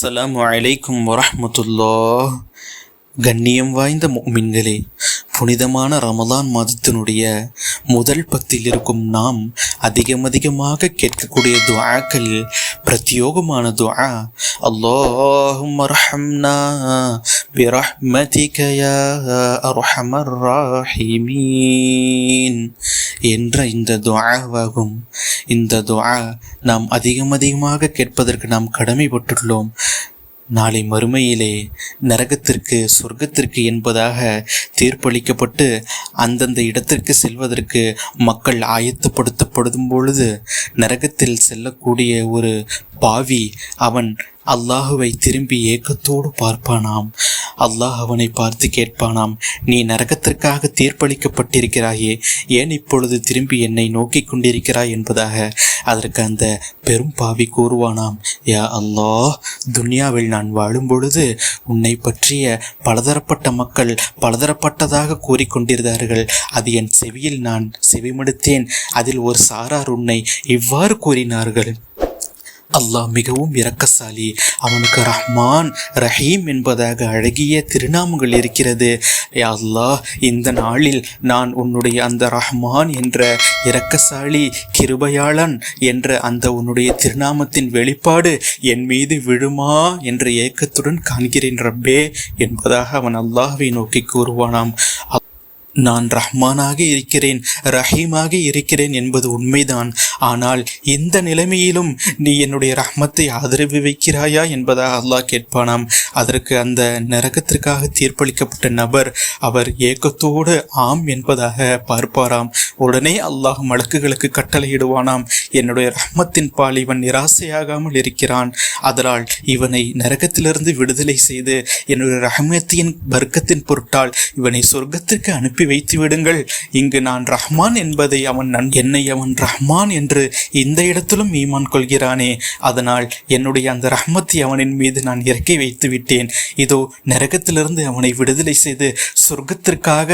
அஸ்ஸலாமு அலைக்கும் வரஹ்மத்துல்லாஹ். கண்ணியம் வாய்ந்த முஃமின்களே, புனிதமான ரமலான் மாதத்தினுடைய முதல் பத்தில் இருக்கும் நாம் அதிகமாக கேட்கக்கூடிய துஆக்களில் பிரத்யோகமான துஆ அல்லாஹும்ம ரஹம்னா பிரஹ்மதிக யா அர்ஹமர் ராஹிமீன் என்ற இந்த துஆவாகும். இந்த துஆ நாம் அதிகமாக கேட்பதற்கு நாம் கடமைப்பட்டுள்ளோம். நாளை மறுமையிலே நரகத்திற்கு சொர்க்கத்திற்கு என்பதாக தீர்ப்பளிக்கப்பட்டு அந்தந்த இடத்திற்கு செல்வதற்கு மக்கள் ஆயத்தப்படுத்தப்படும் பொழுது நரகத்தில் செல்லக்கூடிய ஒரு பாவி அவன் அல்லாஹுவை திரும்பி ஏக்கத்தோடு பார்ப்பானாம். அல்லாஹ் அவனை பார்த்து கேட்பானாம், நீ நரகத்திற்காக தீர்ப்பளிக்கப்பட்டிருக்கிறாயே, ஏன் இப்பொழுது திரும்பி என்னை நோக்கி கொண்டிருக்கிறாய் என்பதாக. அதற்கு அந்த பெரும் பாவி கூறுவானாம், யா அல்லாஹ், துன்யாவில் நான் வாழும் பொழுது உன்னை பற்றிய பலதரப்பட்ட மக்கள் பலதரப்பட்டதாக கூறிக்கொண்டிருந்தார்கள். அது என் செவியில் நான் செவிமடுத்தேன். அதில் ஒரு சாரார் உன்னை இவ்வாறு கூறினார்கள். அல்லாஹ் மிகவும் இரக்கசாலி, அவனுக்கு ரஹ்மான் ரஹீம் என்பதாக அழகிய திருநாமங்கள் இருக்கிறது. யா அல்லாஹ், இந்த நாளில் நான் உன்னுடைய அந்த ரஹ்மான் என்ற இரக்கசாலி கிருபையாளன் என்ற அந்த உன்னுடைய திருநாமத்தின் வெளிப்பாடு என் மீது விழுமா என்ற ஏக்கத்துடன் காண்கிறேன் ரப்பே என்பதாக அவன் அல்லாஹ்வை நோக்கி கூறுவானாம். நான் ரஹ்மானாக இருக்கிறேன், ரஹீமாக இருக்கிறேன் என்பது உண்மைதான். ஆனால் இந்த நிலைமையிலும் நீ என்னுடைய ரஹ்மத்தை ஆதரவு வைக்கிறாயா என்பதாக அல்லாஹ் கேட்பானாம். அதற்கு அந்த நரகத்திற்காக தீர்ப்பளிக்கப்பட்ட நபர் அவர் ஏக்கத்தோடு ஆம் என்பதாக பார்ப்பாராம். உடனே அல்லாஹ் மலக்குகளுக்கு கட்டளையிடுவானாம், என்னுடைய ரஹ்மத்தின் பால் இவன் நிராசையாகாமல் இருக்கிறான், அதனால் இவனை நரகத்திலிருந்து விடுதலை செய்து என்னுடைய ரஹ்மத்தின் பர்க்கத்தின் பொருட்டால் இவனை சொர்க்கத்திற்கு அனுப்பி வைத்து விடுங்கள். இங்கு நான் ரஹ்மான் என்பதை என்னை அவன் ரஹ்மான் என்று இந்த இடத்திலும் ஈமான் கொள்கிறானே, அதனால் என்னுடைய அந்த ரஹ்மத்தை அவனின் மீது நான் இறக்கி வைத்து விட்டேன். இதோ நரகத்திலிருந்து அவனை விடுதலை செய்து சொர்க்கத்திற்காக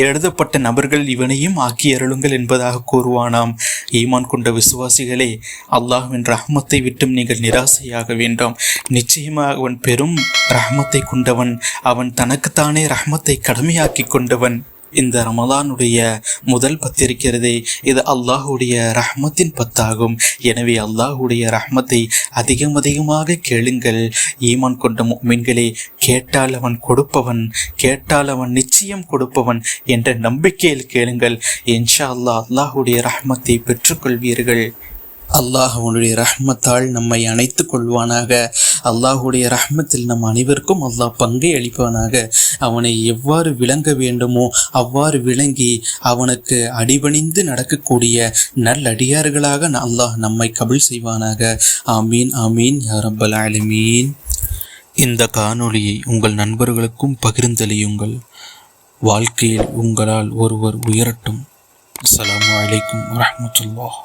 எழுதப்பட்ட நபர்கள் இவனையும் ஆக்கி அருளுங்கள் என்பதாக கூறுவானாம். ஈமான் கொண்ட விசுவாசிகளே, அல்லாஹ்வின் ரஹ்மத்தை விட்டும் நீங்கள் நிராசையாக வேண்டாம். நிச்சயமாக அவன் பெரும் ரஹ்மத்தை கொண்டவன், அவன் தனக்குத்தானே ரஹ்மத்தை கடமையாக்கி கொண்டவன். இந்த ரமலானுடைய முதல் பத்திருக்கிறதே, இது அல்லாஹுடைய ரஹ்மத்தின் பத்தாகும். எனவே அல்லாஹுடைய ரஹ்மத்தை அதிகமாக கேளுங்கள். ஈமான் கொண்ட முஃமின்களே, கேட்டால் அவன் கொடுப்பவன், கேட்டால் அவன் நிச்சயம் கொடுப்பவன் என்ற நம்பிக்கையில் கேளுங்கள். இன்ஷா அல்லாஹ் அல்லாஹுடைய ரஹ்மத்தை பெற்றுக்கொள்வீர்கள். அல்லாஹ் அவனுடைய ரஹ்மத்தால் நம்மை அணைத்து கொள்வானாக. அல்லாஹுடைய ரஹ்மத்தில் நம் அனைவருக்கும் அல்லாஹ் பங்கை அளிப்பானாக. அவனை எவ்வாறு விளங்க வேண்டுமோ அவ்வாறு விளங்கி அவனுக்கு அடிபணிந்து நடக்கக்கூடிய நல்லடியார்களாக அல்லாஹ் நம்மை கபூல் செய்வானாக. ஆமீன் ஆமீன் யா ரப்பல் ஆலமீன். இந்த காணொளியை உங்கள் நண்பர்களுக்கும் பகிர்ந்தளியுங்கள். வாழ்க்கையில் உங்களால் ஒருவர் உயரட்டும். அஸ்ஸலாமு அலைக்கும் வரஹ்மத்துல்லாஹ்.